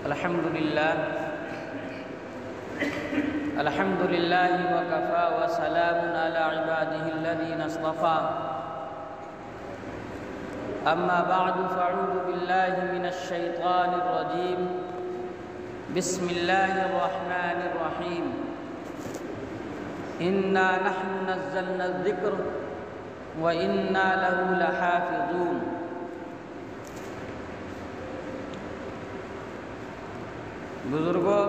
الحمد لله وكفى وسلام على عباده الذين اصطفى أما بعد فأعوذ بالله من الشيطان الرجيم بسم الله الرحمن الرحيم إنا نحن نزلنا الذكر وإنا له لحافظون۔ بزرگوں،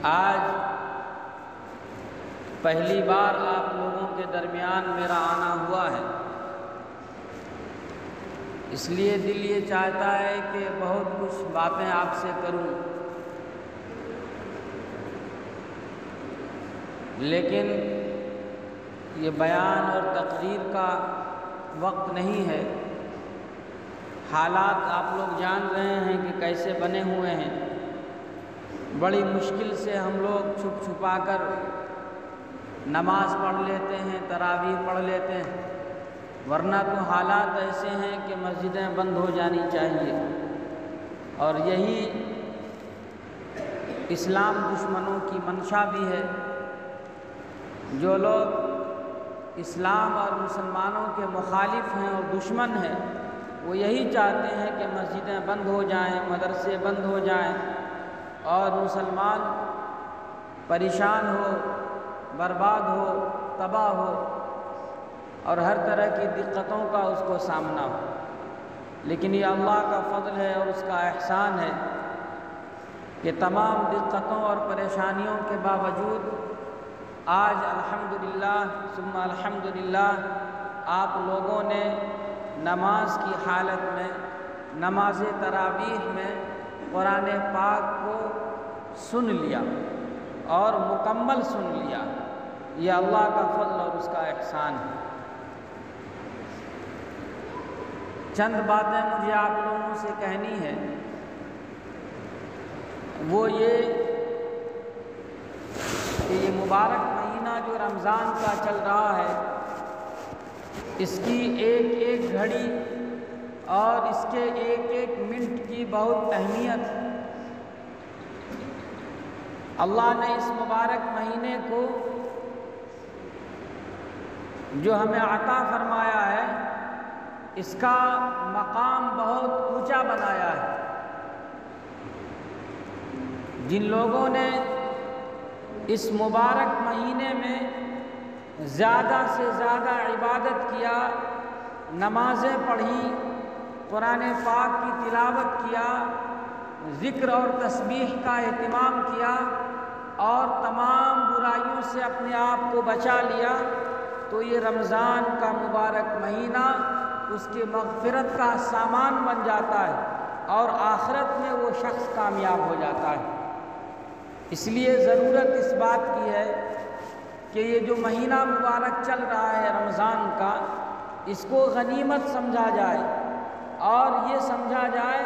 آج پہلی بار آپ لوگوں کے درمیان میرا آنا ہوا ہے، اس لیے دل یہ چاہتا ہے کہ بہت کچھ باتیں آپ سے کروں، لیکن یہ بیان اور تقریر کا وقت نہیں ہے۔ حالات آپ لوگ جان رہے ہیں کہ کیسے بنے ہوئے ہیں۔ بڑی مشکل سے ہم لوگ چھپ چھپا کر نماز پڑھ لیتے ہیں، تراویح پڑھ لیتے ہیں، ورنہ تو حالات ایسے ہیں کہ مسجدیں بند ہو جانی چاہیے۔ اور یہی اسلام دشمنوں کی منشا بھی ہے۔ جو لوگ اسلام اور مسلمانوں کے مخالف ہیں اور دشمن ہیں، وہ یہی چاہتے ہیں کہ مسجدیں بند ہو جائیں، مدرسے بند ہو جائیں اور مسلمان پریشان ہو، برباد ہو، تباہ ہو اور ہر طرح کی دقتوں کا اس کو سامنا ہو۔ لیکن یہ اللہ کا فضل ہے اور اس کا احسان ہے کہ تمام دقتوں اور پریشانیوں کے باوجود آج الحمدللہ ثم الحمدللہ آپ لوگوں نے نماز کی حالت میں، نماز تراویح میں قرآن پاک کو سن لیا اور مکمل سن لیا۔ یہ اللہ کا فضل اور اس کا احسان ہے۔ چند باتیں مجھے آپ لوگوں سے کہنی ہے، وہ یہ کہ یہ مبارک مہینہ جو رمضان کا چل رہا ہے، اس کی ایک ایک گھڑی اور اس کے ایک ایک منٹ کی بہت اہمیت ہے۔ اللہ نے اس مبارک مہینے کو جو ہمیں عطا فرمایا ہے، اس کا مقام بہت اونچا بنایا ہے۔ جن لوگوں نے اس مبارک مہینے میں زیادہ سے زیادہ عبادت کیا، نمازیں پڑھی، قرآن پاک کی تلاوت کیا، ذکر اور تسبیح کا اہتمام کیا اور تمام برائیوں سے اپنے آپ کو بچا لیا، تو یہ رمضان کا مبارک مہینہ اس کے مغفرت کا سامان بن جاتا ہے اور آخرت میں وہ شخص کامیاب ہو جاتا ہے۔ اس لیے ضرورت اس بات کی ہے کہ یہ جو مہینہ مبارک چل رہا ہے رمضان کا، اس کو غنیمت سمجھا جائے اور یہ سمجھا جائے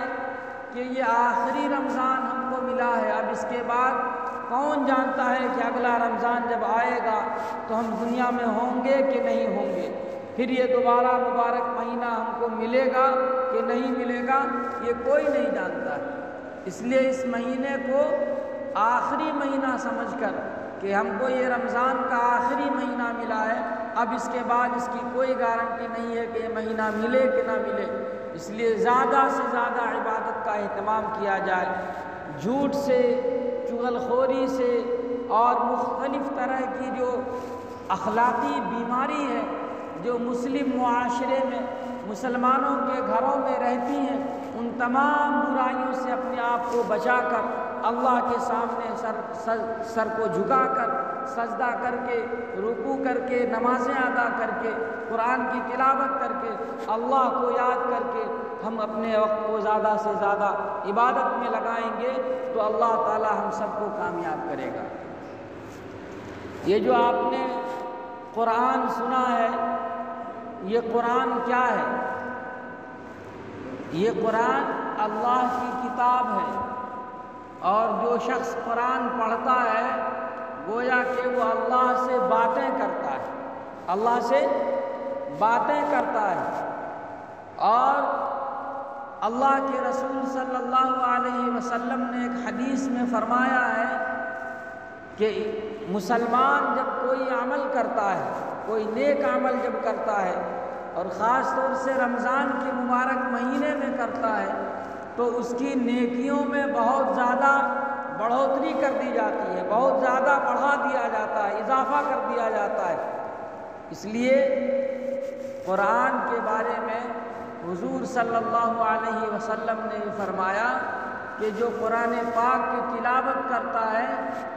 کہ یہ آخری رمضان ہم کو ملا ہے۔ اب اس کے بعد کون جانتا ہے کہ اگلا رمضان جب آئے گا تو ہم دنیا میں ہوں گے کہ نہیں ہوں گے، پھر یہ دوبارہ مبارک مہینہ ہم کو ملے گا کہ نہیں ملے گا، یہ کوئی نہیں جانتا ہے۔ اس لیے اس مہینے کو آخری مہینہ سمجھ کر کہ ہم کو یہ رمضان کا آخری مہینہ ملا ہے، اب اس کے بعد اس کی کوئی گارنٹی نہیں ہے کہ یہ مہینہ ملے کہ نہ ملے، اس لیے زیادہ سے زیادہ عبادت کا اہتمام کیا جائے۔ جھوٹ سے، چغل خوری سے اور مختلف طرح کی جو اخلاقی بیماری ہے جو مسلم معاشرے میں، مسلمانوں کے گھروں میں رہتی ہیں، ان تمام برائیوں سے اپنے آپ کو بچا کر اللہ کے سامنے سر کو جھکا کر، سجدہ کر کے، رکوع کر کے، نمازیں ادا کر کے، قرآن کی تلاوت کر کے، اللہ کو یاد کر کے ہم اپنے وقت کو زیادہ سے زیادہ عبادت میں لگائیں گے تو اللہ تعالی ہم سب کو کامیاب کرے گا۔ یہ جو آپ نے قرآن سنا ہے، یہ قرآن کیا ہے؟ یہ قرآن اللہ کی کتاب ہے، اور جو شخص قرآن پڑھتا ہے گویا کہ وہ اللہ سے باتیں کرتا ہے، اللہ سے باتیں کرتا ہے، اور اللہ کے رسول صلی اللہ علیہ وسلم نے ایک حدیث میں فرمایا ہے کہ مسلمان جب کوئی عمل کرتا ہے، کوئی نیک عمل جب کرتا ہے اور خاص طور سے رمضان کے مبارک مہینے میں کرتا ہے تو اس کی نیکیوں میں بہت زیادہ بڑھوتری کر دی جاتی ہے، بہت زیادہ بڑھا دیا جاتا ہے، اضافہ کر دیا جاتا ہے۔ اس لیے قرآن کے بارے میں حضور صلی اللہ علیہ وسلم نے فرمایا کہ جو قرآن پاک کی تلاوت کرتا ہے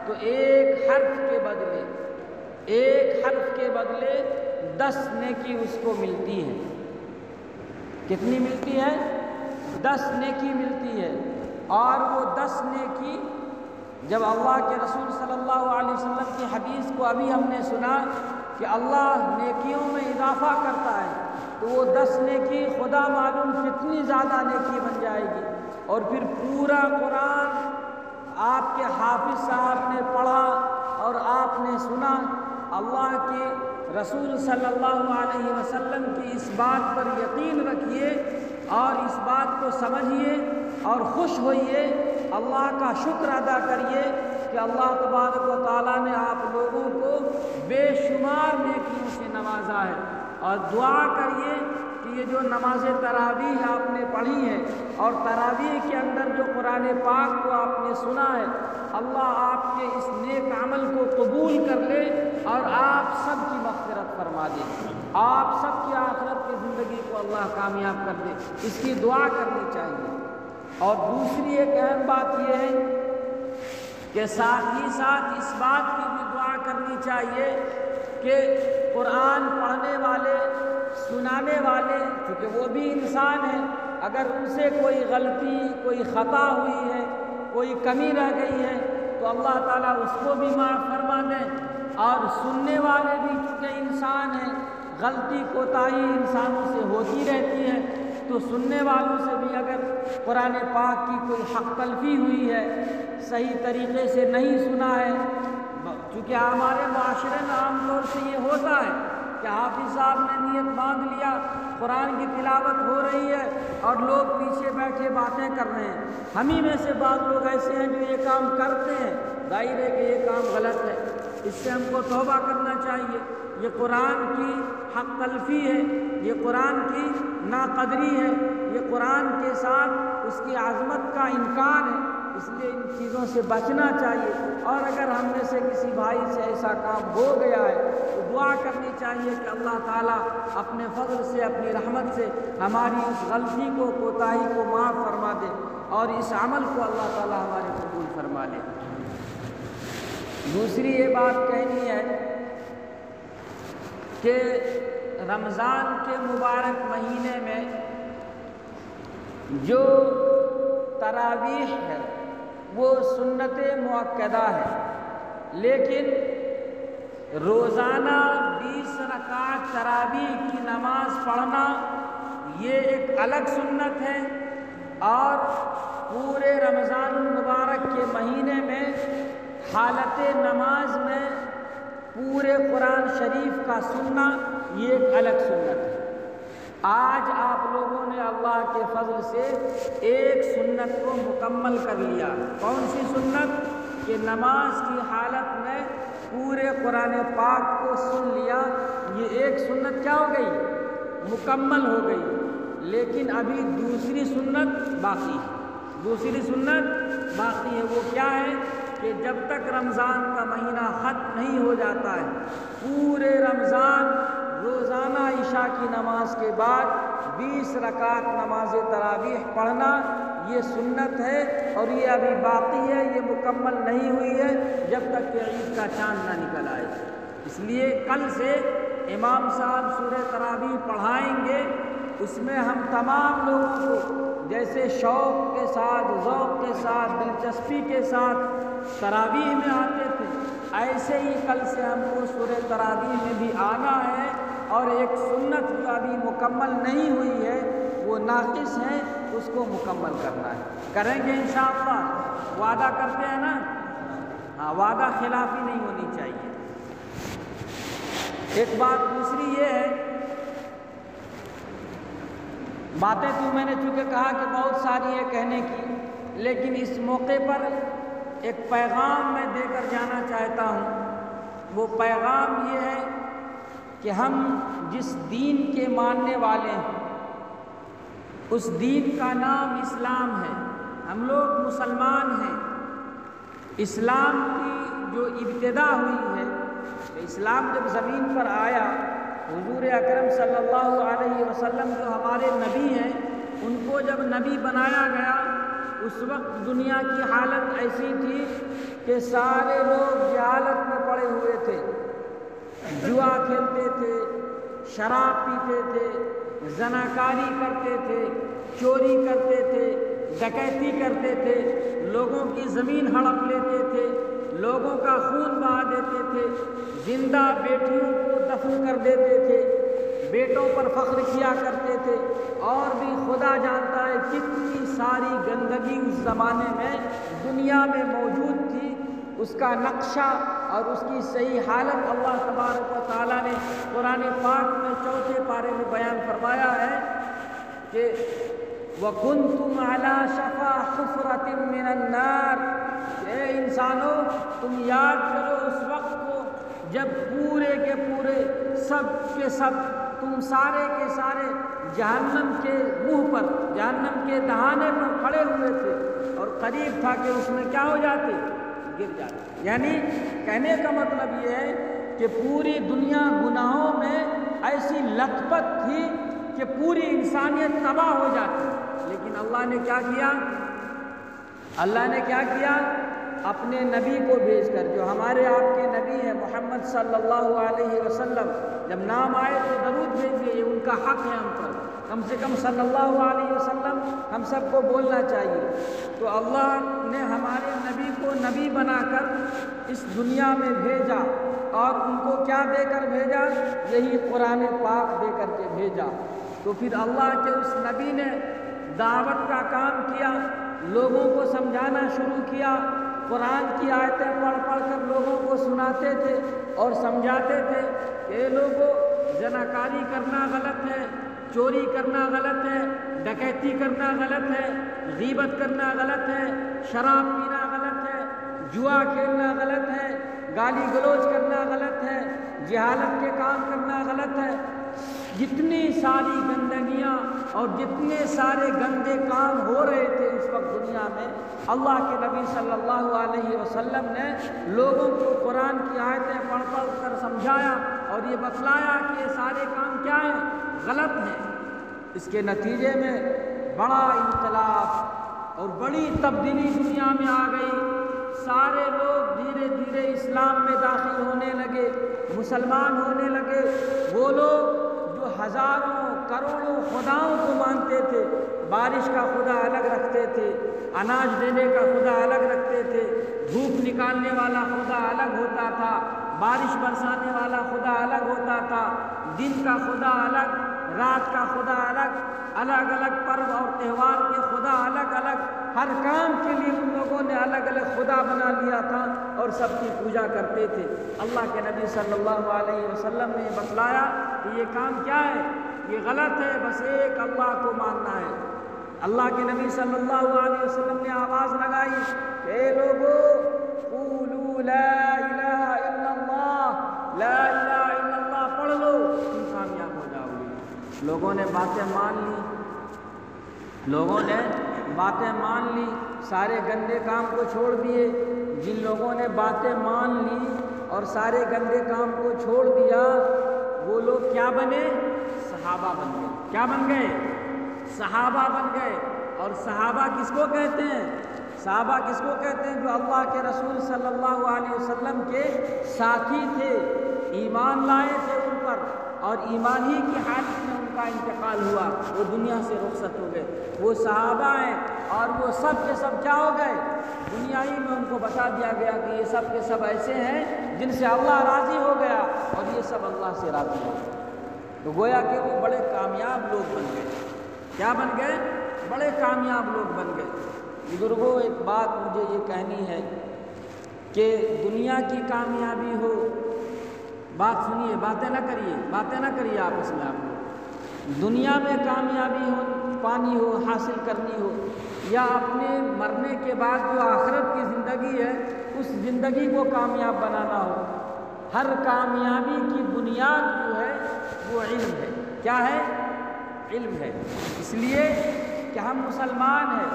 تو ایک حرف کے بدلے 10 نیکی اس کو ملتی ہے۔ کتنی ملتی ہے؟ 10 نیکی ملتی ہے۔ اور وہ 10 نیکی جب اللہ کے رسول صلی اللہ علیہ وسلم کی حدیث کو ابھی ہم نے سنا کہ اللہ نیکیوں میں اضافہ کرتا ہے تو وہ 10 نیکی خدا معلوم کتنی زیادہ نیکی بن جائے گی۔ اور پھر پورا قرآن آپ کے حافظ صاحب نے پڑھا اور آپ نے سنا، اللہ کے رسول صلی اللہ علیہ وسلم کی اس بات پر یقین رکھیے اور اس بات کو سمجھیے اور خوش ہوئیے، اللہ کا شکر ادا کریے کہ اللہ تبارک و تعالیٰ نے آپ لوگوں کو بے شمار نیکیوں سے نوازا ہے۔ اور دعا کریے کہ یہ جو نماز تراویح آپ نے پڑھی ہے اور تراویح کے اندر جو قرآن پاک کو آپ نے سنا ہے، اللہ آپ کے اس نیک عمل کو قبول کر لے اور آپ سب کی مغفرت فرما دے، آپ سب کی آخرت کی زندگی کو اللہ کامیاب کر دے، اس کی دعا کرنی چاہیے۔ اور دوسری ایک اہم بات یہ ہے کہ ساتھ ہی ساتھ اس بات کی بھی دعا کرنی چاہیے کہ قرآن پڑھنے والے، سنانے والے، کیونکہ وہ بھی انسان ہیں، اگر ان سے کوئی غلطی، کوئی خطا ہوئی ہے، کوئی کمی رہ گئی ہے تو اللہ تعالیٰ اس کو بھی معاف فرما دیں۔ اور سننے والے بھی چونکہ انسان ہیں، غلطی کوتاہی انسانوں سے ہوتی رہتی ہے، تو سننے والوں سے بھی اگر قرآن پاک کی کوئی حق تلفی ہوئی ہے، صحیح طریقے سے نہیں سنا ہے، چونکہ ہمارے معاشرے میں عام طور سے یہ ہوتا ہے کہ حافظ صاحب نے نیت باندھ لیا، قرآن کی تلاوت ہو رہی ہے اور لوگ پیچھے بیٹھے باتیں کر رہے ہیں۔ ہم ہی میں سے بعض لوگ ایسے ہیں جو یہ کام کرتے ہیں، ظاہر ہے کہ یہ کام غلط ہے، اس سے ہم کو توبہ کرنا چاہیے۔ یہ قرآن کی حق تلفی ہے، یہ قرآن کی ناقدری ہے، یہ قرآن کے ساتھ اس کی عظمت کا انکار ہے، اس لیے ان چیزوں سے بچنا چاہیے۔ اور اگر ہم میں سے کسی بھائی سے ایسا کام ہو گیا ہے تو دعا کرنی چاہیے کہ اللہ تعالیٰ اپنے فضل سے، اپنی رحمت سے ہماری اس غلطی کو، کوتاہی کو معاف فرما دے اور اس عمل کو اللہ تعالیٰ ہمارے قبول فرما لے۔ دوسری یہ بات کہنی ہے کہ رمضان کے مبارک مہینے میں جو تراویح ہے وہ سنت مؤکدہ ہے، لیکن روزانہ 20 رکعت تراویح کی نماز پڑھنا یہ ایک الگ سنت ہے، اور پورے رمضان المبارک کے مہینے میں حالت نماز میں پورے قرآن شریف کا سننا یہ ایک الگ سنت ہے۔ آج آپ لوگوں نے اللہ کے فضل سے ایک سنت کو مکمل کر لیا۔ کون سی سنت؟ کہ نماز کی حالت میں پورے قرآن پاک کو سن لیا۔ یہ ایک سنت کیا ہو گئی؟ مکمل ہو گئی۔ لیکن ابھی دوسری سنت باقی ہے، دوسری سنت باقی ہے۔ وہ کیا ہے کہ جب تک رمضان کا مہینہ ختم نہیں ہو جاتا ہے، پورے رمضان روزانہ عشاء کی نماز کے بعد 20 رکعت نماز تراویح پڑھنا یہ سنت ہے، اور یہ ابھی باقی ہے، یہ مکمل نہیں ہوئی ہے جب تک کہ عید کا چاند نہ نکل آئے۔ اس لیے کل سے امام صاحب سورہ تراویح پڑھائیں گے، اس میں ہم تمام لوگوں کو جیسے شوق کے ساتھ، ذوق کے ساتھ، دلچسپی کے ساتھ تراویح میں آتے تھے، ایسے ہی کل سے ہم کو سورہ تراویح میں بھی آنا ہے، اور ایک سنت جو ابھی مکمل نہیں ہوئی ہے، وہ ناقص ہے، اس کو مکمل کرنا ہے۔ کریں گے انشاءاللہ، وعدہ کرتے ہیں نا؟ ہاں، وعدہ خلافی نہیں ہونی چاہیے۔ ایک بات دوسری یہ ہے باتیں تو میں نے چونکہ کہا کہ بہت ساری ہے کہنے کی، لیکن اس موقع پر ایک پیغام میں دے کر جانا چاہتا ہوں۔ وہ پیغام یہ ہے کہ ہم جس دین کے ماننے والے ہیں اس دین کا نام اسلام ہے، ہم لوگ مسلمان ہیں۔ اسلام کی جو ابتدا ہوئی ہے، اسلام جب زمین پر آیا، حضور اکرم صلی اللہ علیہ وسلم جو ہمارے نبی ہیں، ان کو جب نبی بنایا گیا اس وقت دنیا کی حالت ایسی تھی کہ سارے لوگ جہالت میں پڑے ہوئے تھے، جوا کھیلتے تھے، شراب پیتے تھے، زناکاری کرتے تھے، چوری کرتے تھے، ڈکیتی کرتے تھے، لوگوں کی زمین ہڑپ لیتے تھے، لوگوں کا خون بہا دیتے تھے، زندہ بیٹیوں کو دفن کر دیتے تھے، بیٹوں پر فخر کیا کرتے تھے، اور بھی خدا جانتا ہے کتنی ساری گندگی اس زمانے میں دنیا میں موجود تھی۔ اس کا نقشہ اور اس کی صحیح حالت اللہ تبارک و تعالیٰ نے قرآن پاک میں 4 پارے میں بیان فرمایا ہے کہ وَكُنْتُمْ عَلَى شَفَا حُفْرَةٍ مِّنَ النَّارِ، اے انسانوں تم یاد کرو اس وقت کو جب پورے کے پورے سب کے سب تم سارے کے سارے جہنم کے منہ پر، جہنم کے دہانے پر کھڑے ہوئے تھے، اور قریب تھا کہ اس میں کیا ہو جاتے، گر جاتے۔ یعنی کہنے کا مطلب یہ ہے کہ پوری دنیا گناہوں میں ایسی لت پت تھی کہ پوری انسانیت تباہ ہو جاتی، لیکن اللہ نے کیا کیا؟ اللہ نے کیا کیا؟ اپنے نبی کو بھیج کر، جو ہمارے آپ کے نبی ہیں محمد صلی اللہ علیہ وسلم، جب نام آئے تو درود بھیجیے، یہ ان کا حق ہے ہم پر، کم سے کم صلی اللہ علیہ وسلم ہم سب کو بولنا چاہیے۔ تو اللہ نے ہمارے نبی کو نبی بنا کر اس دنیا میں بھیجا، اور ان کو کیا دے کر بھیجا؟ یہی قرآن پاک دے کر کے بھیجا۔ تو پھر اللہ کے اس نبی نے دعوت کا کام کیا، لوگوں کو سمجھانا شروع کیا، قرآن کی آیتیں پڑھ پڑھ کر لوگوں کو سناتے تھے اور سمجھاتے تھے کہ اے لوگوں، زناکاری کرنا غلط ہے، چوری کرنا غلط ہے، ڈکیتی کرنا غلط ہے، غیبت کرنا غلط ہے، شراب پینا غلط ہے، جوا کھیلنا غلط ہے، گالی گلوچ کرنا غلط ہے، جہالت کے کام کرنا غلط ہے۔ جتنی ساری گندگیاں اور جتنے سارے گندے کام ہو رہے تھے اس وقت دنیا میں، اللہ کے نبی صلی اللہ علیہ وسلم نے لوگوں کو قرآن کی آیتیں پڑھ پڑھ کر سمجھایا اور یہ بتلایا کہ یہ سارے کام کیا ہیں؟ غلط ہیں۔ اس کے نتیجے میں بڑا انقلاب اور بڑی تبدیلی دنیا میں آ گئی، سارے لوگ دھیرے دھیرے اسلام میں داخل ہونے لگے، مسلمان ہونے لگے۔ وہ لوگ جو ہزاروں کروڑوں خداؤں کو مانتے تھے، بارش کا خدا الگ رکھتے تھے، اناج دینے کا خدا الگ رکھتے تھے، دھوپ نکالنے والا خدا الگ ہوتا تھا، بارش برسانے والا خدا الگ ہوتا تھا، دن کا خدا الگ، رات کا خدا الگ، الگ الگ پرو اور تہوار کے خدا الگ الگ، ہر کام کے لیے ان لوگوں نے الگ الگ خدا بنا لیا تھا اور سب کی پوجا کرتے تھے۔ اللہ کے نبی صلی اللہ علیہ وسلم نے بتلایا کہ یہ کام کیا ہے، یہ غلط ہے، بس ایک اللہ کو ماننا ہے۔ اللہ کے نبی صلی اللہ علیہ وسلم نے آواز لگائی کہ اے لوگو قولوا لا الہ الا اللہ، لا الہ الا اللہ پڑھ لو، تم کامیاب ہو جاؤ گے۔ لوگوں نے باتیں مان لی، لوگوں نے باتیں مان لی، سارے گندے کام کو چھوڑ دیے۔ جن لوگوں نے باتیں مان لی اور سارے گندے کام کو چھوڑ دیا، وہ لوگ کیا بنے؟ صحابہ بن گئے۔ کیا بن گئے؟ صحابہ بن گئے۔ اور صحابہ کس کو کہتے ہیں؟ صحابہ کس کو کہتے ہیں؟ جو اللہ کے رسول صلی اللہ علیہ وسلم کے ساتھی تھے، ایمان لائے تھے ان پر، اور ایمان ہی کی حالت میں ان کا انتقال ہوا، وہ دنیا سے رخصت ہو گئے۔ وہ صحابہ ہیں، اور وہ سب کے سب کیا ہو گئے؟ دنیا ہی میں ان کو بتا دیا گیا کہ یہ سب کے سب ایسے ہیں جن سے اللہ راضی ہو گیا، اور یہ سب اللہ سے راضی ہو گئے۔ تو گویا کہ وہ بڑے کامیاب لوگ بن گئے۔ کیا بن گئے؟ بڑے کامیاب لوگ بن گئے۔ بزرگوں، ایک بات مجھے یہ کہنی ہے کہ دنیا کی کامیابی ہو، بات سنیے، باتیں نہ کریے، باتیں نہ کریے آپس میں آپ لوگ۔ دنیا میں کامیابی ہو پانی ہو حاصل کرنی ہو، یا اپنے مرنے کے بعد جو آخرت کی زندگی ہے اس زندگی کو کامیاب بنانا ہو، ہر کامیابی کی بنیاد جو ہے وہ علم ہے۔ کیا ہے؟ علم ہے۔ اس لیے کہ ہم مسلمان ہیں،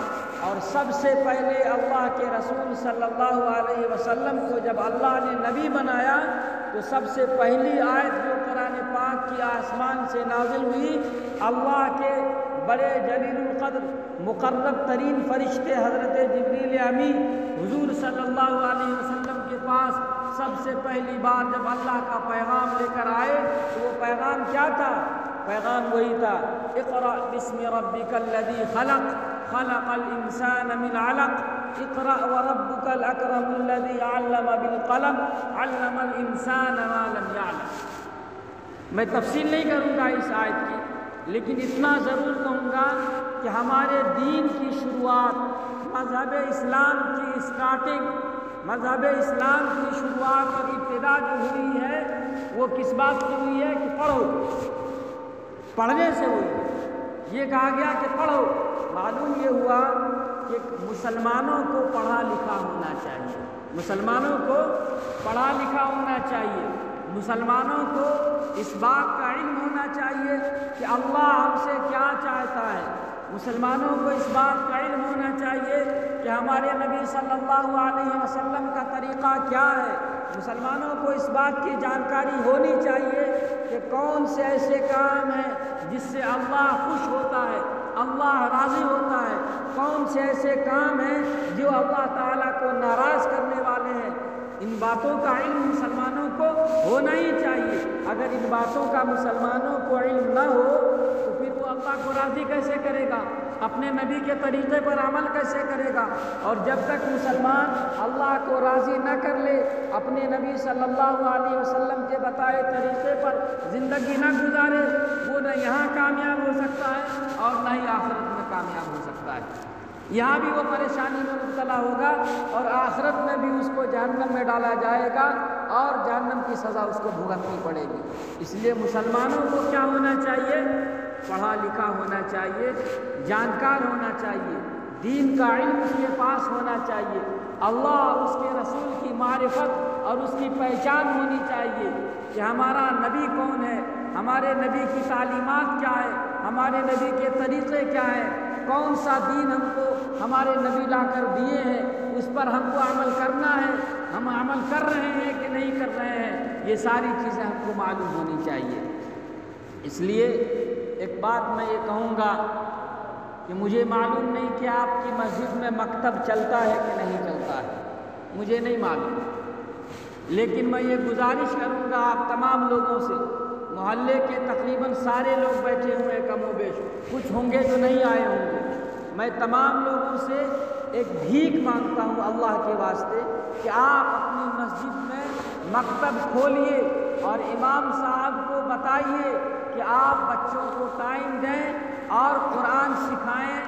اور سب سے پہلے اللہ کے رسول صلی اللہ علیہ وسلم کو جب اللہ نے نبی بنایا تو سب سے پہلی آیت جو قرآن پاک کی آسمان سے نازل ہوئی، اللہ کے بڑے جلیل القدر مقرب ترین فرشتے حضرت جبریل امی حضور صلی اللہ علیہ وسلم کے پاس سب سے پہلی بار جب اللہ کا پیغام لے کر آئے تو وہ پیغام کیا تھا؟ پیغام وہی تھا، اقرأ بسم ربک الذی خلق خلق الانسان من علق اقرأ وربک الاکرم الذی علم بالقلم علم الانسان ما لم يعلم۔ میں تفصیل نہیں کروں گا اس آیت کی، لیکن اتنا ضرور کہوں گا کہ ہمارے دین کی شروعات، مذہب اسلام کی اسٹارٹنگ، مذہب اسلام کی شروعات اور ابتدا جو ہوئی ہے وہ کس بات سے ہوئی ہے؟ کہ پڑھو، پڑھنے سے ہوئی۔ یہ کہا گیا کہ پڑھو، معلوم یہ ہوا کہ مسلمانوں کو پڑھا لکھا ہونا چاہیے، مسلمانوں کو پڑھا لکھا ہونا چاہیے، مسلمانوں کو اس بات کا علم ہونا چاہیے کہ اللہ ہم سے کیا چاہتا ہے، مسلمانوں کو اس بات کا علم ہونا چاہیے کہ ہمارے نبی صلی اللہ علیہ وسلم کا طریقہ کیا ہے، مسلمانوں کو اس بات کی جانکاری ہونی چاہیے کہ کون سے ایسے کام ہیں جس سے اللہ خوش ہوتا ہے، اللہ راضی ہوتا ہے، کون سے ایسے کام ہیں جو اللہ تعالیٰ کو ناراض کرنے والے ہیں۔ ان باتوں کا علم مسلمانوں کو ہونا ہی چاہیے۔ اگر ان باتوں کا مسلمانوں کو علم نہ ہو تو پھر وہ اللہ کو راضی کیسے کرے گا، اپنے نبی کے طریقے پر عمل کیسے کرے گا؟ اور جب تک مسلمان اللہ کو راضی نہ کر لے، اپنے نبی صلی اللہ علیہ وسلم کے بتائے طریقے پر زندگی نہ گزارے، وہ نہ یہاں کامیاب ہو سکتا ہے اور نہ ہی آخرت میں کامیاب ہو سکتا ہے۔ یہاں بھی وہ پریشانی میں مبتلا ہوگا اور آخرت میں بھی اس کو جہنم میں ڈالا جائے گا اور جہنم کی سزا اس کو بھگتنی پڑے گی۔ اس لیے مسلمانوں کو کیا ہونا چاہیے؟ پڑھا لکھا ہونا چاہیے، جانکار ہونا چاہیے، دین کا علم اس کے پاس ہونا چاہیے، اللہ اور اس کے رسول کی معرفت اور اس کی پہچان ہونی چاہیے کہ ہمارا نبی کون ہے، ہمارے نبی کی تعلیمات کیا ہے، ہمارے نبی کے طریقے کیا ہیں، کون سا دین ہم کو ہمارے نبی لا کر دیے ہیں، اس پر ہم کو عمل کرنا ہے، ہم عمل کر رہے ہیں کہ نہیں کر رہے ہیں، یہ ساری چیزیں ہم کو معلوم ہونی چاہیے۔ اس لیے ایک بات میں یہ کہوں گا کہ مجھے معلوم نہیں کہ آپ کی مسجد میں مکتب چلتا ہے کہ نہیں چلتا ہے، مجھے نہیں معلوم، لیکن میں یہ گزارش کروں گا آپ تمام لوگوں سے، محلے کے تقریباً سارے لوگ بیٹھے ہوئے ہیں کم و بیش، کچھ ہوں گے جو نہیں آئے ہوں گے، میں تمام لوگوں سے ایک بھیک مانگتا ہوں اللہ کے واسطے کہ آپ اپنی مسجد میں مکتب کھولیے اور امام صاحب کو بتائیے کہ آپ بچوں کو ٹائم دیں اور قرآن سکھائیں،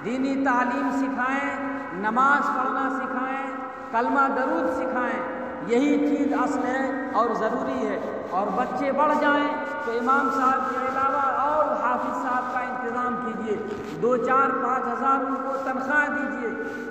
دینی تعلیم سکھائیں، نماز پڑھنا سکھائیں، کلمہ درود سکھائیں، یہی چیز اصل ہے اور ضروری ہے۔ اور بچے بڑھ جائیں تو امام صاحب کے علاوہ اور حافظ صاحب کا انتظام کیجیے، 2-4-5 ہزار ان کو تنخواہ دیجیے،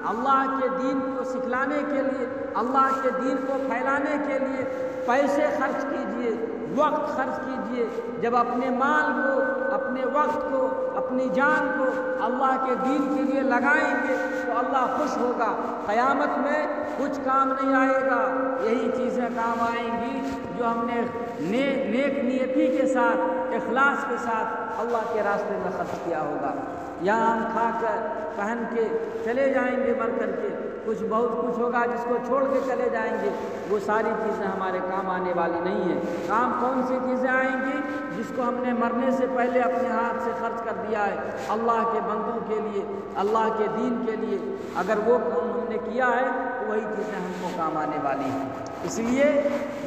اللہ کے دین کو سکھلانے کے لیے، اللہ کے دین کو پھیلانے کے لیے پیسے خرچ کیجیے، وقت خرچ کیجیے۔ جب اپنے مال کو، اپنے وقت کو، اپنی جان کو اللہ کے دین کے لیے لگائیں گے تو اللہ خوش ہوگا، قیامت میں کچھ کام نہیں آئے گا، یہی چیزیں کام آئیں گی جو ہم نے نیک نیتی کے ساتھ، اخلاص کے ساتھ اللہ کے راستے میں خرچ کیا ہوگا۔ یہاں ہم کھا کر پہن کے چلے جائیں گے مر کر کے، کچھ بہت کچھ ہوگا جس کو چھوڑ کے چلے جائیں گے، وہ ساری چیزیں ہمارے کام آنے والی نہیں ہیں۔ کام کون سی چیزیں آئیں گی؟ جس کو ہم نے مرنے سے پہلے اپنے ہاتھ سے خرچ کر دیا ہے اللہ کے بندوں کے لیے، اللہ کے دین کے لیے، اگر وہ کام ہم نے کیا ہے تو وہی چیزیں ہم کو کام آنے والی ہیں۔ اس لیے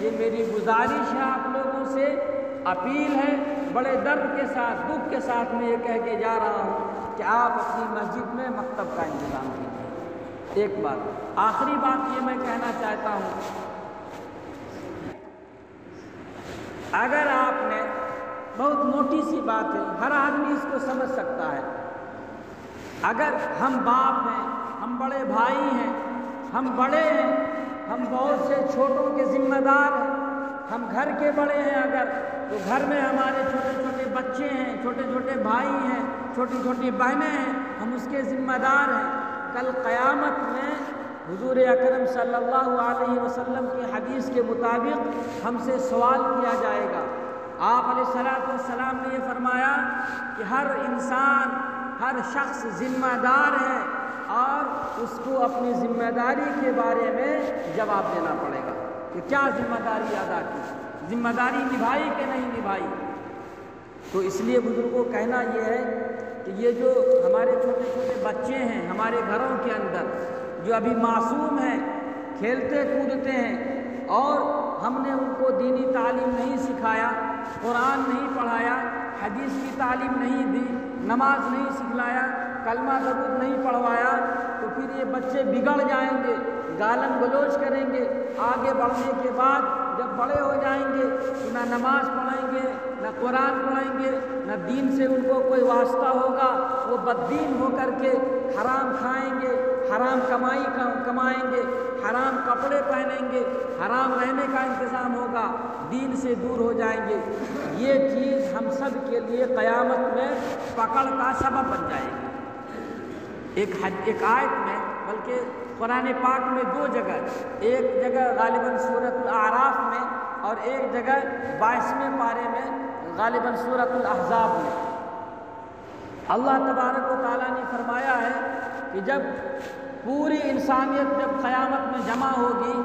یہ میری گزارش ہے آپ لوگوں سے، اپیل ہے، بڑے درد کے ساتھ، دکھ کے ساتھ میں یہ کہہ کے جا رہا ہوں کہ آپ اپنی مسجد میں مکتب کا انتظام کیجیے۔ ایک بات، آخری بات یہ میں کہنا چاہتا ہوں، اگر آپ نے، بہت موٹی سی بات ہے، ہر آدمی اس کو سمجھ سکتا ہے، اگر ہم باپ ہیں، ہم بڑے بھائی ہیں، ہم بڑے ہیں، ہم بہت سے چھوٹوں کے ذمہ دار ہیں، ہم گھر کے بڑے ہیں اگر، تو گھر میں ہمارے چھوٹے چھوٹے بچے ہیں، چھوٹے چھوٹے بھائی ہیں، چھوٹی چھوٹی بہنیں ہیں، ہم اس کے ذمہ دار ہیں۔ کل قیامت میں حضور اکرم صلی اللہ علیہ وسلم کی حدیث کے مطابق ہم سے سوال کیا جائے گا۔ آپ علیہ السلام نے یہ فرمایا کہ ہر انسان، ہر شخص ذمہ دار ہے اور اس کو اپنی ذمہ داری کے بارے میں جواب دینا پڑے گا کہ کیا ذمہ داری ادا کی، ذمہ داری نبھائی کہ نہیں نبھائی۔ تو اس لیے بزرگوں کہنا یہ ہے کہ یہ جو ہمارے چھوٹے چھوٹے بچے ہیں ہمارے گھروں کے اندر، جو ابھی معصوم ہیں، کھیلتے کودتے ہیں، اور ہم نے ان کو دینی تعلیم نہیں سکھایا، قرآن نہیں پڑھایا، حدیث کی تعلیم نہیں دی، نماز نہیں سکھلایا، کلمہ درود نہیں پڑھوایا، تو پھر یہ بچے بگڑ جائیں گے، گالم گلوچ کریں گے۔ آگے بڑھنے کے بعد جب بڑے ہو جائیں گے تو نہ نماز پڑھیں گے، نہ قرآن پڑھیں گے، نہ دین سے ان کو کوئی واسطہ ہوگا، وہ بددین ہو کر کے حرام کھائیں گے، حرام کمائیں گے، حرام کپڑے پہنیں گے، حرام رہنے کا انتظام ہوگا، دین سے دور ہو جائیں گے۔ یہ چیز ہم سب کے لیے قیامت میں پکڑ کا سبب بن جائے گی۔ ایک آیت میں، بلکہ قرآن پاک میں دو جگہ، ایک جگہ غالباً سورۃ الاعراف میں اور ایک جگہ 22ویں پارے میں غالباً سورۃ الاحزاب میں، اللہ تبارک و تعالیٰ نے فرمایا ہے کہ جب پوری انسانیت جب قیامت میں جمع ہوگی،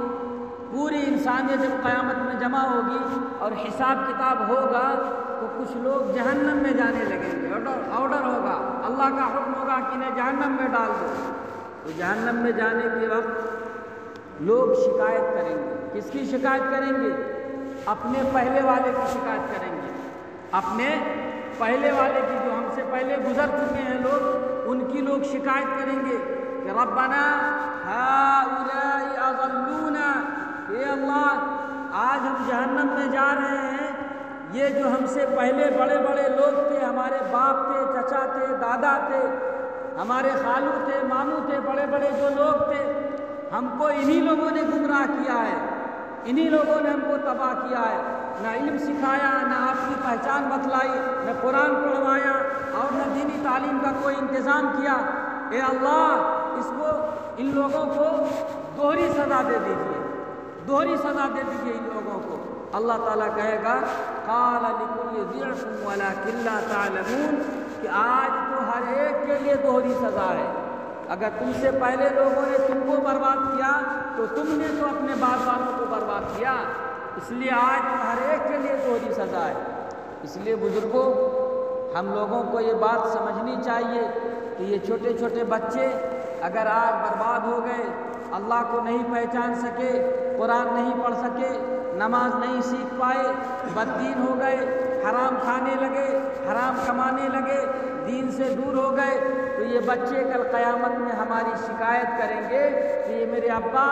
پوری انسانیت جب قیامت میں جمع ہوگی اور حساب کتاب ہوگا، تو کچھ لوگ جہنم میں جانے لگیں گے، آرڈر ہوگا، اللہ کا حکم ہوگا کہ انہیں جہنم میں ڈال دو۔ تو جہنم میں جانے کے وقت لوگ شکایت کریں گے۔ کس کی شکایت کریں گے؟ اپنے پہلے والے کی شکایت کریں گے، اپنے پہلے والے کی، جو ہم سے پہلے گزر چکے ہیں لوگ، ان کی لوگ شکایت کریں گے کہ ربنا ہؤلاء اضلونا، اے اللہ آج ہم جہنم میں جا رہے ہیں، یہ جو ہم سے پہلے بڑے بڑے لوگ تھے، ہمارے باپ تھے، چچا تھے، دادا تھے، ہمارے خالو تھے، ماموں تھے، بڑے بڑے جو لوگ تھے، ہم کو انہی لوگوں نے گمراہ کیا ہے، انہی لوگوں نے ہم کو تباہ کیا ہے، نہ علم سکھایا، نہ آپ کی پہچان بتلائی، نہ قرآن پڑھوایا، اور نہ دینی تعلیم کا کوئی انتظام کیا۔ اے اللہ ان لوگوں کو دوہری سزا دے دیجیے، دوہری سزا دے دیجیے ان لوگوں کو۔ اللہ تعالیٰ کہے گا قال لکل ضعف ولکن لا تعلمون، کہ آج تو ہر ایک کے لیے دوہری سزا ہے۔ اگر تم سے پہلے لوگوں نے تم کو برباد کیا تو تم نے تو اپنے بعد والوں کو برباد کیا، اس لیے آج ہر ایک کے لیے دوہری سزا ہے۔ اس لیے بزرگوں، ہم لوگوں کو یہ بات سمجھنی چاہیے کہ یہ چھوٹے چھوٹے بچے اگر آج برباد ہو گئے، اللہ کو نہیں پہچان سکے، قرآن نہیں پڑھ سکے، نماز نہیں سیکھ پائے، بددین ہو گئے، حرام کھانے لگے، حرام کمانے لگے، دین سے دور ہو گئے، تو یہ بچے کل قیامت میں ہماری شکایت کریں گے کہ یہ میرے ابا،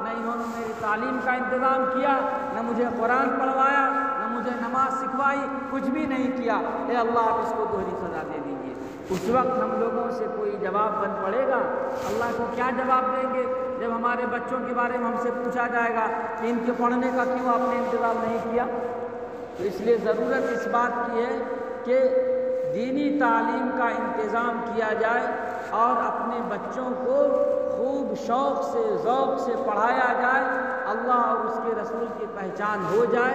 نہ انہوں نے میری تعلیم کا انتظام کیا، نہ مجھے قرآن پڑھوایا، نہ مجھے نماز سکھوائی، کچھ بھی نہیں کیا۔ اے اللہ آپ اس کو دوہری سزا دے دیجیے۔ اس وقت ہم لوگوں سے کوئی جواب بن پڑے گا؟ اللہ کو کیا جواب دیں گے جب ہمارے بچوں کے بارے میں ہم سے پوچھا جائے گا کہ ان کے پڑھنے کا کیوں آپ نے انتظام نہیں کیا؟ تو اس لیے ضرورت اس بات کی ہے کہ دینی تعلیم کا انتظام کیا جائے اور اپنے بچوں کو خوب شوق سے، ذوق سے پڑھایا جائے، اللہ اور اس کے رسول کی پہچان ہو جائے۔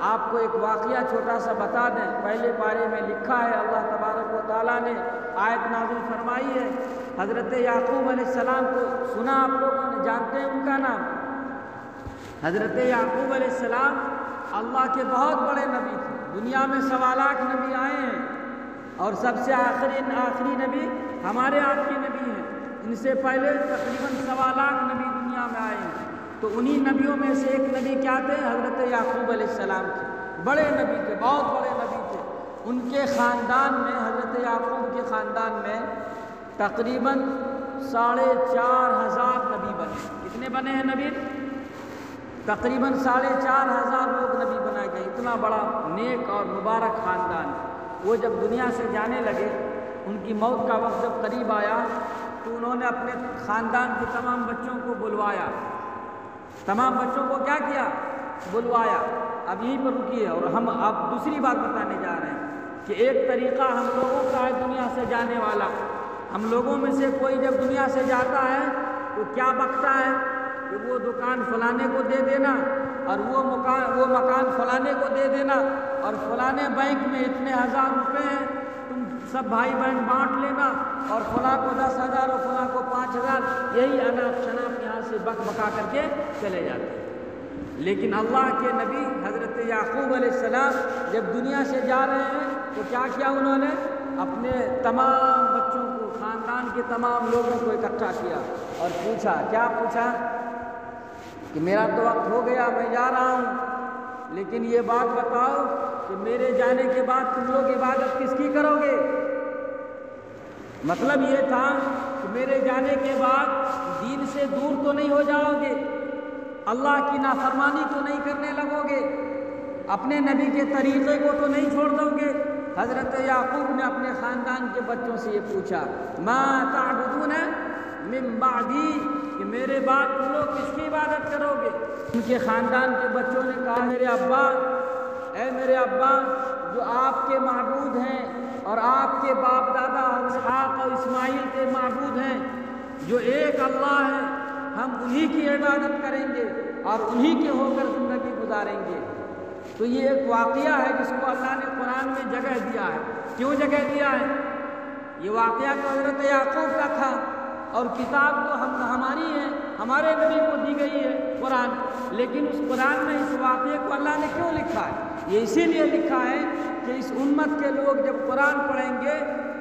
آپ کو ایک واقعہ چھوٹا سا بتا دیں، پہلے پارے میں لکھا ہے، اللہ تبارک و تعالیٰ نے آیت نازل فرمائی ہے، حضرت یعقوب علیہ السلام کو سنا آپ لوگوں نے، جانتے ہیں ان کا نام؟ حضرت یعقوب علیہ السلام اللہ کے بہت بڑے نبی تھے، دنیا میں 1.25 لاکھ نبی آئے ہیں، اور سب سے آخری نبی ہمارے آپ کے نبی ہیں، ان سے پہلے تقریباً 1.25 لاکھ نبی دنیا میں آئے ہیں۔ تو انہی نبیوں میں سے ایک نبی کیا تھے؟ حضرت یعقوب علیہ السلام تھے، بڑے نبی تھے، بہت بڑے نبی تھے۔ ان کے خاندان میں، حضرت یعقوب کے خاندان میں تقریباً 4,500 نبی بنے۔ کتنے بنے ہیں نبی؟ تقریباً 4,500 لوگ نبی بنائے گئے، اتنا بڑا نیک اور مبارک خاندان۔ وہ جب دنیا سے جانے لگے ان کی موت کا وقت جب قریب آیا تو انہوں نے اپنے خاندان کے تمام بچوں کو بلوایا، تمام بچوں کو کیا کیا؟ بلوایا۔ اب یہیں پر رکیے، اور ہم اب دوسری بات بتانے جا رہے ہیں کہ ایک طریقہ ہم لوگوں کا ہے دنیا سے جانے والا۔ ہم لوگوں میں سے کوئی جب دنیا سے جاتا ہے تو کیا بکتا ہے کہ وہ دکان فلانے کو دے دینا، اور وہ مکان فلانے کو دے دینا، اور فلانے بینک میں اتنے ہزار روپے ہیں، تم سب بھائی بہن بانٹ لینا، اور فلاں کو 10,000 اور فلاں کو 5,000، یہی اناپ شناپ یہاں سے بک بکا کر کے چلے جاتے ہیں۔ لیکن اللہ کے نبی حضرت یعقوب علیہ السلام جب دنیا سے جا رہے ہیں تو کیا کیا انہوں نے؟ اپنے تمام بچوں کو، خاندان کے تمام لوگوں کو اکٹھا کیا اور پوچھا، کیا پوچھا؟ کہ میرا تو وقت ہو گیا، میں جا رہا ہوں، لیکن یہ بات بتاؤ کہ میرے جانے کے بعد تم لوگ عبادت کس کی کرو گے؟ مطلب یہ تھا کہ میرے جانے کے بعد دین سے دور تو نہیں ہو جاؤ گے، اللہ کی نافرمانی تو نہیں کرنے لگو گے، اپنے نبی کے طریقے کو تو نہیں چھوڑ دو گے؟ حضرت یعقوب نے اپنے خاندان کے بچوں سے یہ پوچھا، ما تعبدون من بعدی، کہ میرے بعد تم لوگ کس کی عبادت کرو گے؟ ان کے خاندان کے بچوں نے کہا، میرے ابا، اے میرے ابا، جو آپ کے معبود ہیں اور آپ کے باپ دادا اسحاق اور اسماعیل کے معبود ہیں، جو ایک اللہ ہے، ہم انہی کی عبادت کریں گے اور انہی کے ہو کر زندگی گزاریں گے۔ تو یہ ایک واقعہ ہے جس کو اللہ نے قرآن میں جگہ دیا ہے۔ کیوں جگہ دیا ہے؟ یہ واقعہ تو حضرت یعقوب کا تھا، اور کتاب تو ہماری ہے، ہمارے نبی کو دی گئی ہے قرآن، لیکن اس قرآن میں اس واقعے کو اللہ نے کیوں لکھا ہے؟ یہ اسی لیے لکھا ہے کہ اس امت کے لوگ جب قرآن پڑھیں گے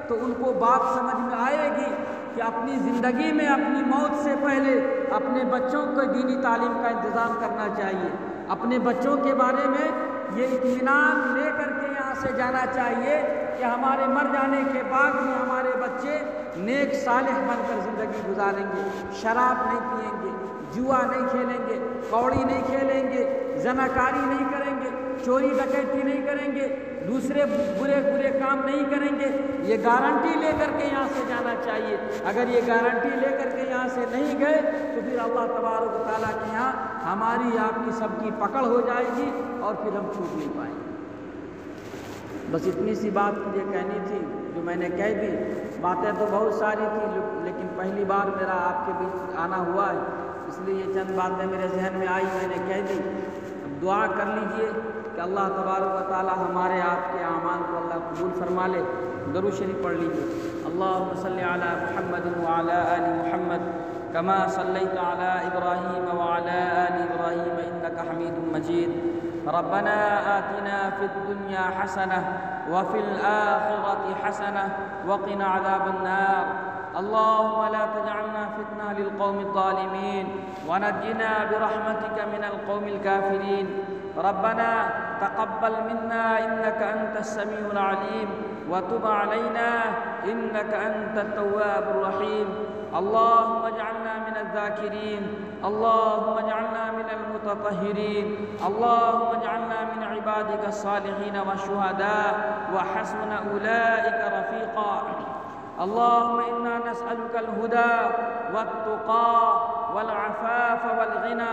تو ان کو بات سمجھ میں آئے گی کہ اپنی زندگی میں اپنی موت سے پہلے اپنے بچوں کو دینی تعلیم کا انتظام کرنا چاہیے، اپنے بچوں کے بارے میں یہ اطمینان لے کر کے یہاں سے جانا چاہیے کہ ہمارے مر جانے کے بعد بھی ہمارے بچے نیک صالح بن کر زندگی گزاریں گے، شراب نہیں پئیں گے، جوا نہیں کھیلیں گے، کوڑی نہیں کھیلیں گے، زناکاری نہیں کریں گے، چوری ڈکیتی نہیں کریں گے، دوسرے برے کام نہیں کریں گے۔ یہ گارنٹی لے کر کے یہاں سے جانا چاہیے۔ اگر یہ گارنٹی لے کر کے یہاں سے نہیں گئے تو پھر اللہ تبارک و تعالیٰ کے یہاں ہماری آپ کی سب کی پکڑ ہو جائے گی اور پھر ہم چھوٹ نہیں پائیں گے۔ بس اتنی سی بات مجھے کہنی تھی جو میں نے کہہ دی۔ باتیں تو بہت ساری تھیں، لیکن پہلی بار میرا آپ کے بیچ آنا ہوا ہے، اس لیے یہ چند باتیں میرے ذہن میں آئی، میں نے کہہ دی۔ اب دعا کر لیجئے کہ اللہ تبارک و تعالی ہمارے آپ کے اعمال کو اللہ قبول فرما لے۔ درود شریف پڑھ لیجئے۔ اللہم صلی علی محمد وعلی آل محمد کما صلیت علی ابراہیم وعلی آل ابراہیم انک حمید مجید۔ ربنا آتنا فی الدنیا حسنہ وفی الآخرة حسنہ وقنا عذاب النار۔ اللهم لا تجعلنا فتنة للقوم الظالمين ونجنا برحمتك من القوم الكافرين۔ ربنا تقبل منا إنك أنت السميع العليم وتب علينا إنك أنت التواب الرحيم۔ اللهم اجعلنا من الذاكرين، اللهم اجعلنا من المتطهرين، اللهم اجعلنا من عبادك الصالحين والشهداء وحسن أولئك رفيقا۔ اللهم إنا نسألك الهدى والتقى والعفاف والغنى۔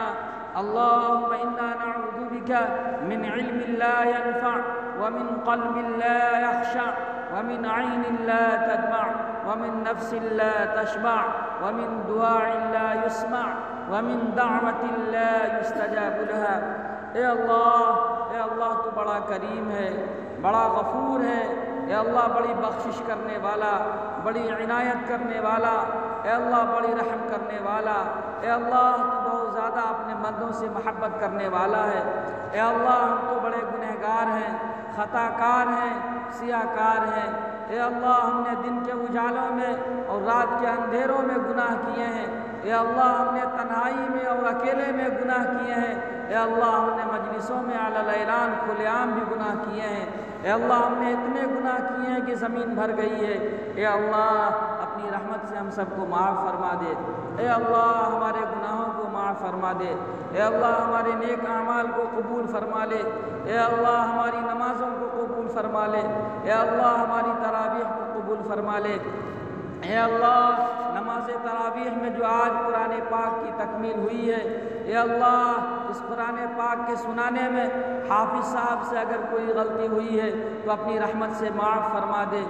اللهم إنا نعوذ بك من علم لا ينفع ومن قلب لا يخشع ومن عين لا تدمع ومن نفس لا تشبع ومن دعاء لا يسمع ومن دعوة لا يستجاب لها۔ اے اللہ تو بڑا کریم ہے، بڑا غفور ہے، اے اللہ بڑی بخشش کرنے والا، بڑی عنایت کرنے والا، اے اللہ بڑی رحم کرنے والا، اے اللہ تو بہت زیادہ اپنے بندوں سے محبت کرنے والا ہے۔ اے اللہ ہم تو بڑے گنہگار ہیں، خطا کار ہیں، سیاہ کار ہیں۔ اے اللہ ہم نے دن کے اجالوں میں اور رات کے اندھیروں میں گناہ کیے ہیں۔ اے اللہ ہم نے تنہائی میں اور اکیلے میں گناہ کیے ہیں، اے اللہ ہم نے مجلسوں میں علی الاعلان کھلے عام بھی گناہ کیے ہیں، اے اللہ ہم نے اتنے گناہ کیے ہیں کہ زمین بھر گئی ہے، اے اللہ اپنی رحمت سے ہم سب کو معاف فرما دے، اے اللہ ہمارے گناہوں کو معاف فرما دے، اے اللہ ہمارے نیک اعمال کو قبول فرما لے، اے اللہ ہماری نمازوں کو قبول فرما لے، اے اللہ ہماری تراویح کو قبول فرما لے، اے اللہ نماز تراویح میں جو آج قرآن پاک کی تکمیل ہوئی ہے، اے اللہ اس قرآن پاک کے سنانے میں حافظ صاحب سے اگر کوئی غلطی ہوئی ہے تو اپنی رحمت سے معاف فرما دے،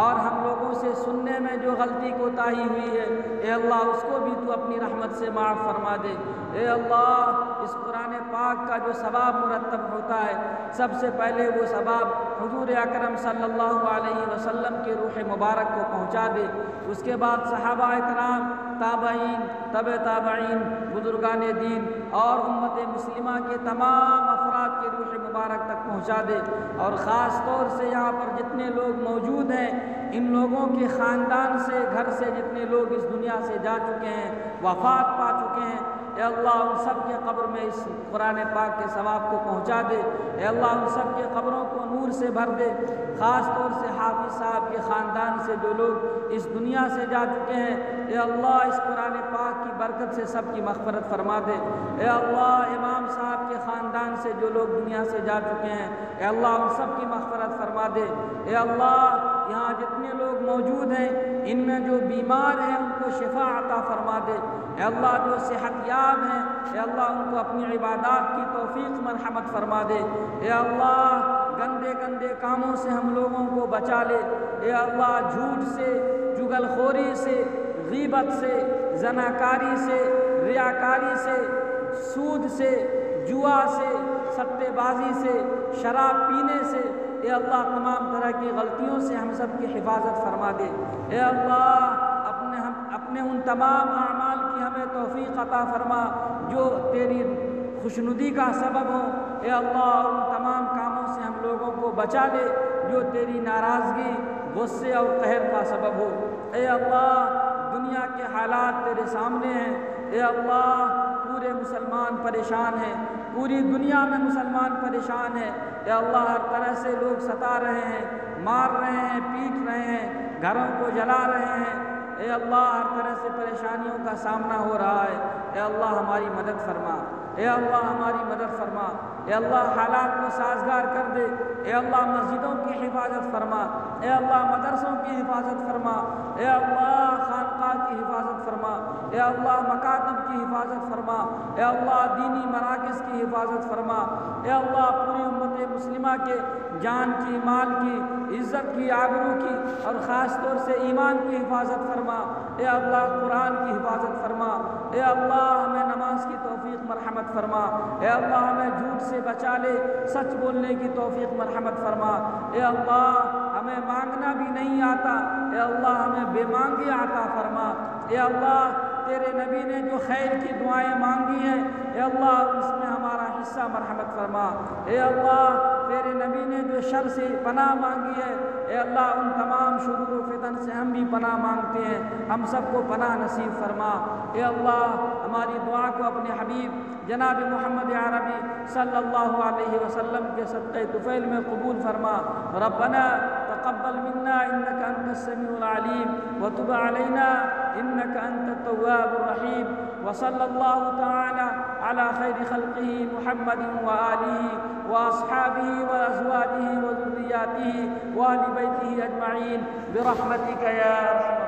اور ہم لوگوں سے سننے میں جو غلطی کوتاہی ہوئی ہے اے اللہ اس کو بھی تو اپنی رحمت سے معاف فرما دے، اے اللہ اس قرآن پاک کا جو ثواب مرتب ہوتا ہے سب سے پہلے وہ ثواب حضور اکرم صلی اللہ علیہ وسلم کے روح مبارک کو پہنچا دے، اس کے بعد صحابہ اکرام، تابعین، تبع تابعین، بزرگان دین اور امت مسلمہ کے تمام افراد کے روح مبارک تک پہنچا دے، اور خاص طور سے یہاں پر جتنے لوگ موجود ہیں ان لوگوں کے خاندان سے، گھر سے جتنے لوگ اس دنیا سے جا چکے ہیں، وفات پا چکے ہیں، اے اللہ ان سب کے قبر میں اس قرآن پاک کے ثواب کو پہنچا دے، اے اللہ ان سب کے قبروں کو نور سے بھر دے، خاص طور سے حافظ صاحب کے خاندان سے جو لوگ اس دنیا سے جا چکے ہیں اے اللہ اس قرآن پاک کی برکت سے سب کی مغفرت فرما دے، اے اللہ امام صاحب کے خاندان سے جو لوگ دنیا سے جا چکے ہیں اے اللہ ان سب کی مغفرت فرما دے، اے اللہ یہاں جتنے لوگ موجود ہیں ان میں جو بیمار ہیں ان کو شفا عطا فرما دے، اے اللہ جو صحت یاب ہیں اے اللہ ان کو اپنی عبادات کی توفیق مرحمت فرما دے، اے اللہ گندے گندے کاموں سے ہم لوگوں کو بچا لے، اے اللہ جھوٹ سے، جغل خوری سے، غیبت سے، زناکاری سے، ریاکاری سے، سود سے، جوا سے، سٹے بازی سے، شراب پینے سے، اے اللہ تمام طرح کی غلطیوں سے ہم سب کی حفاظت فرما دے، اے اللہ اپنے ان تمام اعمال کی ہمیں توفیق عطا فرما جو تیری خوشنودی کا سبب ہوں، اے اللہ ان تمام کاموں سے ہم لوگوں کو بچا لے جو تیری ناراضگی، غصے اور قہر کا سبب ہو، اے اللہ دنیا کے حالات تیرے سامنے ہیں، اے اللہ پورے مسلمان پریشان ہیں، پوری دنیا میں مسلمان پریشان ہیں، اے اللہ ہر طرح سے لوگ ستا رہے ہیں، مار رہے ہیں، پیٹ رہے ہیں، گھروں کو جلا رہے ہیں، اے اللہ ہر طرح سے پریشانیوں کا سامنا ہو رہا ہے، اے اللہ ہماری مدد فرما، اے اللہ ہماری مدد فرما، اے اللہ حالات کو سازگار کر دے، اے اللہ مسجدوں کی حفاظت فرما، اے اللہ مدرسوں کی حفاظت فرما، اے اللہ خانقاہ کی حفاظت فرما، اے اللہ مکاتب کی حفاظت فرما، اے اللہ دینی مراکز کی حفاظت فرما، اے اللہ پوری امت مسلمہ کے جان کی، مال کی، عزت کی، آبرو کی اور خاص طور سے ایمان کی حفاظت فرما، اے اللہ قرآن کی حفاظت فرما، اے اللہ ہمیں نماز کی توفیق مرحمت فرما، اے اللہ ہمیں جھوٹ سے بچا لے، سچ بولنے کی توفیق مرحمت فرما، اے اللہ ہمیں مانگنا بھی نہیں آتا، اے اللہ ہمیں بے مانگے عطا فرما، اے اللہ تیرے نبی نے جو خیر کی دعائیں مانگی ہیں اے اللہ اس میں ہمارا حصہ مرحمت فرما، اے اللہ تیرے نبی نے جو شر سے پناہ مانگی ہے اے اللہ ان تمام شرور و فتن سے ہم بھی پناہ مانگتے ہیں، ہم سب کو پناہ نصیب فرما، اے اللہ ہماری دعا کو اپنے حبیب جناب محمد عربی صلی اللہ علیہ وسلم کے صدقہ طفیل میں قبول فرما، ربنا تقبل منا انك انت السميع العليم وتب علينا انك انت التواب الرحيم، وصلى الله تعالى على خير خلقه محمد وآله وأصحابه وأزواجه وذرياته وآل بيته أجمعين برحمتك يا أرحم